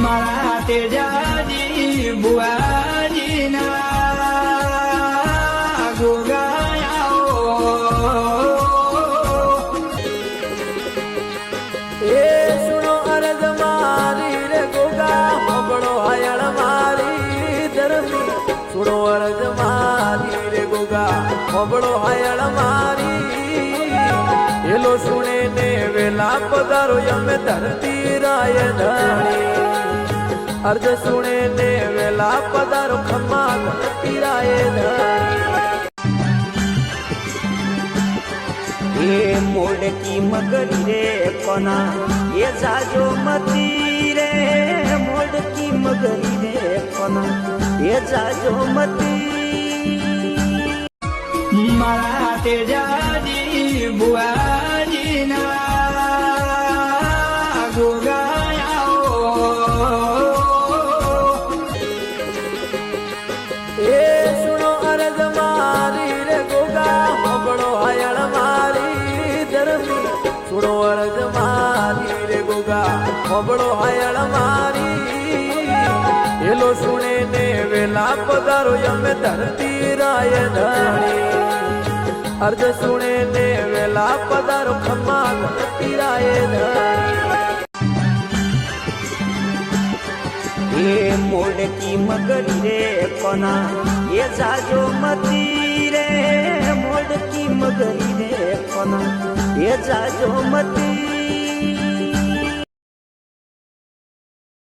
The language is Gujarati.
મારા તેજાજી બુઆજીના ગોગાયાઓ એ સુનો અરજ મારી રે ગોગા હોબળો હાયળ મારી ધરતી સુનો અરજ મારી રે ગોગા હોબળો હાયળ મારી એલો સુણે ને વેલા પધારો અમે ધરતી રાય ધણી અર્જ સુણે ને વેલા પધારો ખમ્મા ધરતી રાય ધણી એ મોડકી મગરી રે કોના એ જાજો મતી રે મોડકી મગરી રે કોના એ જાજો મતી મારા તેજાજી બુઆજીના ગોગાયાઓ એ સુનો અરજ મારી રે ગોગા હોબળો હાયળ મારી ધરતી સુનો અરજ મારી રે ગોગા હોબળો હાયળ મારી એલો સુણે ને વેલા પધારો અમે ધરતી રાય ધણી અર્જ સુણે ને વેલા પધારો ખમ્મા ધરતી રાય ધણી એ મોડકી મગરી રે કોના એ જાજો મતી રે મોડકી મગરી રે કોના એ જાજો મતી